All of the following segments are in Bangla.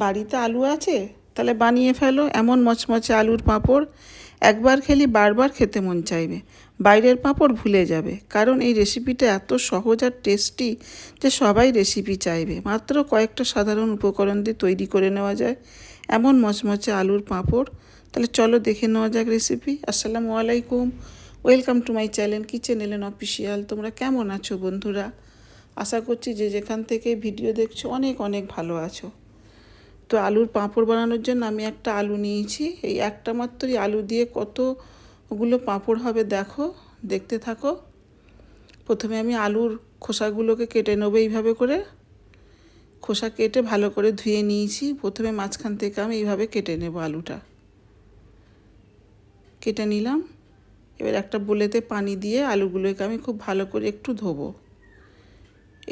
বাড়িতে আলু আছে, তাহলে বানিয়ে ফেলো এমন মচমচে আলুর পাঁপড়। একবার খেলে বারবার খেতে মন চাইবে। বাইরের পাঁপড় ভুলে যাবে, কারণ এই রেসিপিটা এত সহজ আর টেস্টি যে সবাই রেসিপি চাইবে। মাত্র কয়েকটা সাধারণ উপকরণ দিয়ে তৈরি করে নেওয়া যায় এমন মচমচে আলুর পাঁপড়। তাহলে চলো দেখে নেওয়া যাক রেসিপি। আসসালামু আলাইকুম, welcome to my channel kitchen এলেন অফিসিয়াল। তোমরা কেমন আছো বন্ধুরা? আশা করছি যে যেখান থেকে ভিডিও দেখছো অনেক অনেক ভালো আছো। তো আলুর পাঁপড় বানানোর জন্য আমি একটা আলু নিয়েছি। এই একটা মাত্রই আলু দিয়ে কতগুলো পাঁপড় হবে দেখো, দেখতে থাকো। প্রথমে আমি আলুর খোসাগুলোকে কেটে নেবো এইভাবে করে। খোসা কেটে ভালো করে ধুয়ে নিয়েছি। প্রথমে মাঝখান থেকে আমি এইভাবে কেটে নেব আলুটা। কেটে নিলাম। এবার একটা বোলেতে পানি দিয়ে আলুগুলোকে আমি খুব ভালো করে একটু ধোবো।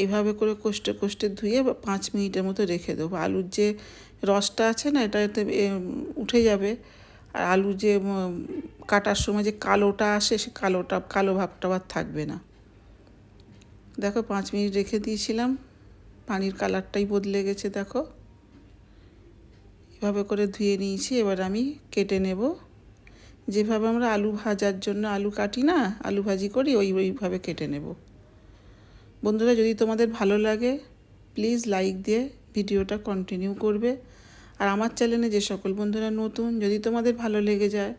এইভাবে করে কষ্টে কষ্টে ধুয়ে 5 মিনিটের মতো রেখে দেবো। আলুর যে রসটা আছে না, এটা এতে উঠে যাবে। আর আলু যে কাটার সময় যে কালোটা আসে, সে কালো ভাবটা আর থাকবে না। দেখো 5 মিনিট রেখে দিয়েছিলাম, পানির কালারটাই বদলে গেছে দেখো। এভাবে করে ধুয়ে নিয়েছি। এবার আমি কেটে নেব। যেভাবে আমরা আলু ভাজার জন্য আলু কাটি না, আলু ভাজি করি, ওইভাবে কেটে নেব। বন্ধুরা, যদি তোমাদের ভালো লাগে প্লিজ লাইক দিয়ে ভিডিওটা কন্টিনিউ করবে। আর আমার চ্যানেলে যে সকল বন্ধুরা নতুন, যদি তোমাদের ভালো লেগে যায়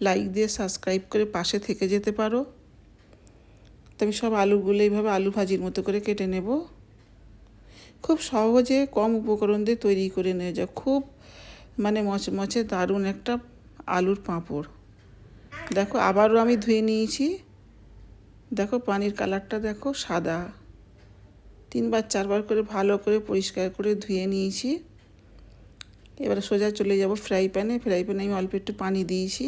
লাইক দিয়ে সাবস্ক্রাইব করে পাশে থেকে যেতে পারো। তো আমি সব আলুগুলো এইভাবে আলু ভাজির মতো করে কেটে নেব। খুব সহজে কম উপকরণ দিয়ে তৈরি করে নিয়ে যায় খুব মচমচে দারুণ একটা আলুর পাঁপড়। দেখো আবারও আমি ধুয়ে নিয়েছি। দেখো পানির কালারটা দেখো সাদা। 3-4 বার করে ভালো করে পরিষ্কার করে ধুয়ে নিয়েছি। এবারে সোজা চলে যাব ফ্রাই প্যানে আমি অল্প একটু পানি দিয়েছি।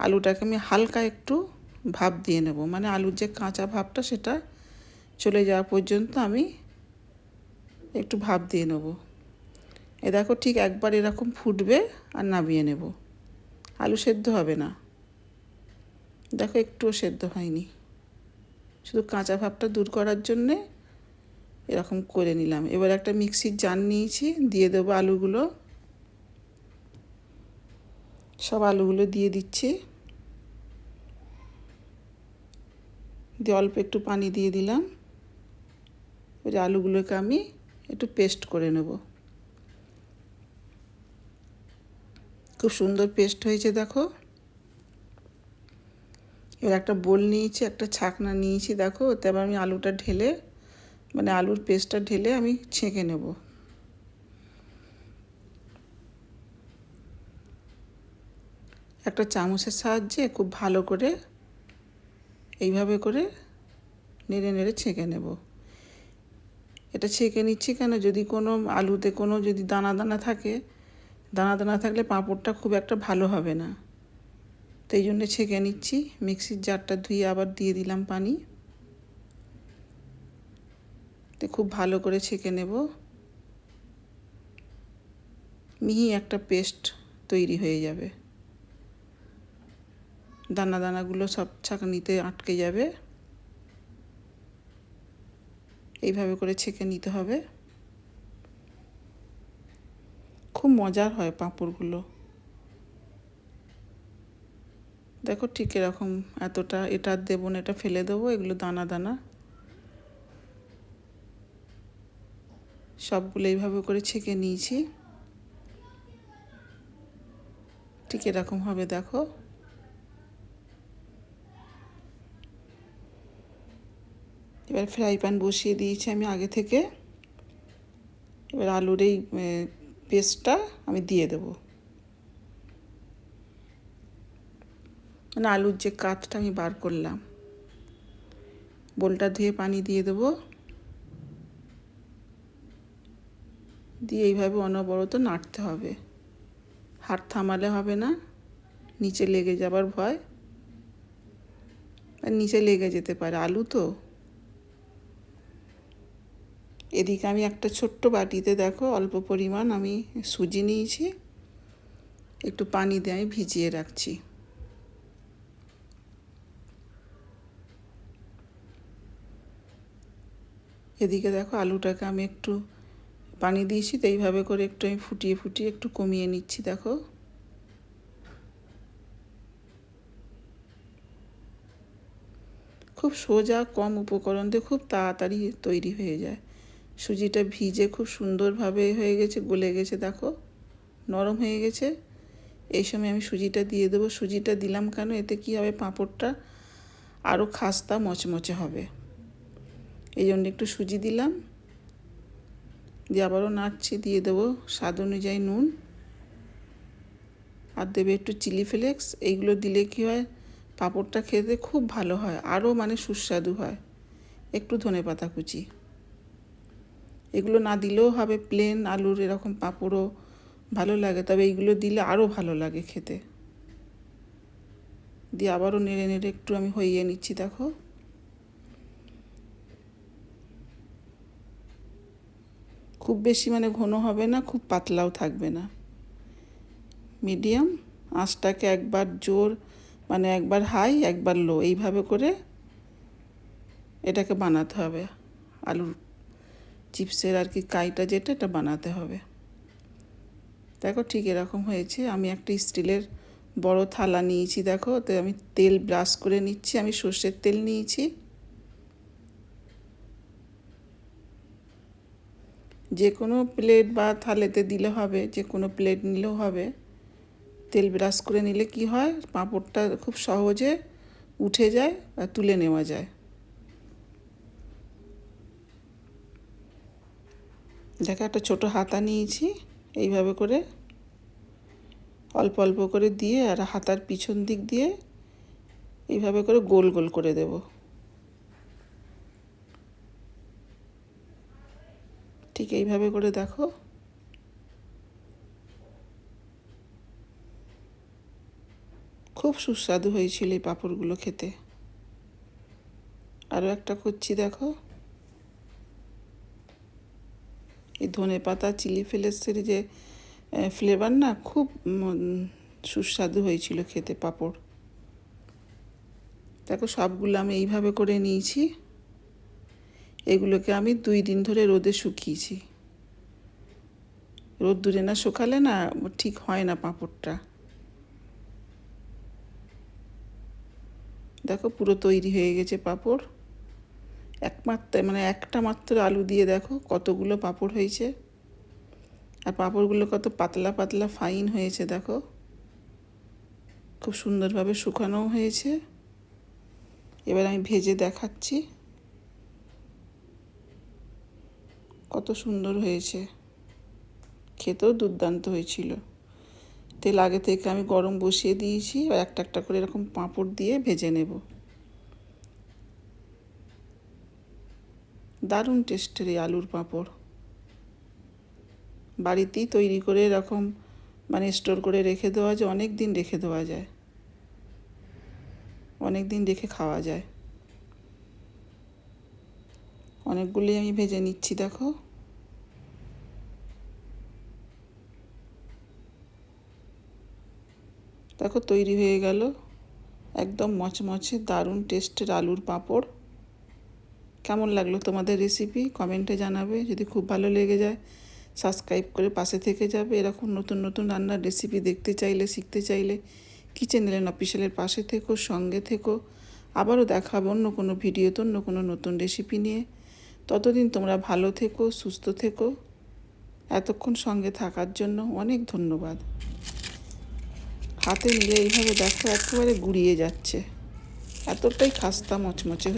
আলুটাকে আমি হালকা একটু ভাপ দিয়ে নেব, মানে আলুর যে কাঁচা ভাবটা সেটা চলে যাওয়া পর্যন্ত আমি একটু ভাপ দিয়ে নেব। দেখো ঠিক একবার এরকম ফুটবে আর নামিয়ে নেব। আলু সেদ্ধ হবে না, দেখো একটুও সেদ্ধ হয়নি, শুধু কাঁচা ভাবটা দূর করার জন্যে এরকম করে নিলাম। এবার একটা মিক্সির জার নিয়েছি, দিয়ে দেবো আলুগুলো। সব আলুগুলো দিয়ে দিচ্ছি। দিয়ে অল্প একটু পানি দিয়ে দিলাম। ওই আলুগুলোকে আমি একটু পেস্ট করে নেব। খুব সুন্দর পেস্ট হয়েছে দেখো। এবার একটা বোল নিয়েছি, একটা ছাকনা নিয়েছি দেখো। ওতে আবার আমি আলুটা ঢেলে, মানে আলুর পেস্টটা ঢেলে আমি ছেঁকে নেব। একটা চামচের সাহায্যে খুব ভালো করে এইভাবে করে নেড়ে নেড়ে ছেঁকে নেব। এটা ছেঁকে নিচ্ছি কেন, যদি কোনো আলুতে কোনো যদি দানা দানা থাকে, দানা দানা থাকলে পাঁপড়টা খুব একটা ভালো হবে না। তো এই জন্যে ছেঁকে নিচ্ছি। মিক্সির জারটা ধুয়ে আবার দিয়ে দিলাম পানি। তো খুব ভালো করে ছেঁকে নেব। মিহি একটা পেস্ট তৈরি হয়ে যাবে। দানা দানাগুলো সব ছাঁকনিতে আটকে যাবে। এইভাবে করে ছেঁকে নিতে হবে। খুব মজার হয় পাঁপড়গুলো। দেখো ঠিক এরকম এতটা, এটা দেবো না, এটা ফেলে দেবো, এগুলো দানা দানা। সবগুলো এইভাবে করে ছেঁকে নিয়েছি। ঠিক এরকম হবে দেখো। এবার ফ্রাই প্যান বসিয়ে দিয়েছি আমি আগে থেকে। এবার আলুর এই পেস্টটা আমি দিয়ে দেবো। মানে আলুর যে কাঠটা আমি বার করলাম, বোলটা ধুয়ে পানি দিয়ে দেবো। দিয়ে এইভাবে অনবরত নাড়তে হবে। হাত থামালে হবে না, নিচে লেগে যাবার ভয়। আর নিচে লেগে যেতে পারে, আলু তো। এদিকে আমি একটা ছোট্ট বাটিতে দেখো অল্প পরিমাণ আমি সুজি নিয়েছি, একটু পানি দিয়ে আমি ভিজিয়ে রাখছি। এদিকে দেখো আলুটাকে আমি একটু পানি দিয়েছি, তো এইভাবে করে একটু আমি ফুটিয়ে ফুটিয়ে একটু কমিয়ে নিচ্ছি। দেখো খুব সোজা, কম উপকরণ দিয়ে খুব তাড়াতাড়ি তৈরি হয়ে যায়। সুজিটা ভিজে খুব সুন্দরভাবে হয়ে গেছে, গলে গেছে, দেখো নরম হয়ে গেছে। এই সময় আমি সুজিটা দিয়ে দেবো। সুজিটা দিলাম কেন, এতে কি হবে, পাঁপড়টা আরও খাস্তা মচমচে হবে, এই জন্য একটু সুজি দিলাম। দিয়ে আবারও নাড়ছি, দিয়ে দেবো স্বাদ অনুযায়ী নুন, আর দেবে একটু চিলি ফ্লেক্স। এইগুলো দিলে কি হয়, পাঁপড়টা খেতে খুব ভালো হয়, আরও মানে সুস্বাদু হয়। একটু ধনেপাতা কুচি, এগুলো না দিলেও হবে, প্লেন আলুর এরকম পাঁপড়ও ভালো লাগে, তবে এইগুলো দিলে আরও ভালো লাগে খেতে। দিয়ে আবারও নেড়ে নেড়ে একটু আমি হইয়ে নিচ্ছি। দেখো খুব বেশি মানে ঘন হবে না, খুব পাতলাও থাকবে না, মিডিয়াম আঁচটাকে একবার জোর মানে একবার হাই একবার লো, এইভাবে করে এটাকে বানাতে হবে। আলুর চিপসের আর কি কাইটা যেটা, এটা বানাতে হবে। দেখো ঠিক এরকম হয়েছে। আমি একটা স্টিলের বড় থালা নিয়েছি, দেখো তো আমি তেল ব্রাশ করে নিচ্ছি। আমি সর্ষের তেল নিয়েছি, যে কোনো প্লেট বা থালেতে দিলে হবে, যে কোনো প্লেট নিলেও হবে। তেল ব্রাশ করে নিলে কি হয়, পাঁপড়টা খুব সহজে উঠে যায় আর তুলে নেওয়া যায়। দেখো একটা ছোটো হাতা নিয়েছি, এইভাবে করে অল্প অল্প করে দিয়ে আর হাতার পিছন দিক দিয়ে এইভাবে করে গোল গোল করে দেব। ঠিক এইভাবে করে দেখো, খুব সুস্বাদু হয়েছিল এই পাঁপড়গুলো খেতে। আরও একটা করছি, দেখো এই ধনেপাতা চিলি ফ্লেক্সের যে ফ্লেভার না, খুব সুস্বাদু হয়েছিল খেতে পাঁপড়। দেখো সবগুলো আমি এইভাবে করে নিয়েছি। এগুলোকে আমি 2 দিন ধরে রোদে শুকিয়েছি। রোদ্দুরে না শুকালে না ঠিক হয় না পাঁপড়টা। দেখো পুরো তৈরি হয়ে গেছে পাঁপড়। একটা মাত্র আলু দিয়ে দেখো কতগুলো পাঁপড় হয়েছে, আর পাঁপড়গুলো কত পাতলা পাতলা ফাইন হয়েছে। দেখো খুব সুন্দরভাবে শুকানোও হয়েছে। এবার আমি ভেজে দেখাচ্ছি কত সুন্দর হয়েছে, খেতেও দুর্দান্ত হয়েছিল। তেল আগে থেকে আমি গরম বসিয়ে দিয়েছি, আর একটা একটা করে এরকম পাঁপড় দিয়ে ভেজে নেব। দারুণ টেস্টের এই আলুর পাঁপড়। বাড়িতেই তৈরি করে এরকম মানে স্টোর করে রেখে দেওয়া যায়, অনেক দিন রেখে দেওয়া যায়, অনেক দিন রেখে খাওয়া যায়। অনেকগুলি আমি ভেজে নিচ্ছি। দেখো দেখো তৈরি হয়ে গেল একদম মচমচে দারুণ টেস্টের আলুর পাঁপড়। কেমন লাগলো তোমাদের রেসিপি কমেন্টে জানাবে। যদি খুব ভালো লেগে যায় সাবস্ক্রাইব করে পাশে থেকে যাবে। এরকম নতুন নতুন রান্নার রেসিপি দেখতে চাইলে, শিখতে চাইলে কিচেন এলেন অফিসিয়ালের পাশে থেকো, সঙ্গে থেকো। আবারও দেখা হবে অন্য কোনো ভিডিওতে অন্য কোনো নতুন রেসিপি নিয়ে। ততদিন তোমরা ভালো থেকো, সুস্থ থেকো। এতক্ষণ সঙ্গে থাকার জন্য অনেক ধন্যবাদ। হাতে নিলে এইভাবে দেখো একেবারে গুড়িয়ে যাচ্ছে, এতটাই খাস্তা মচমচে।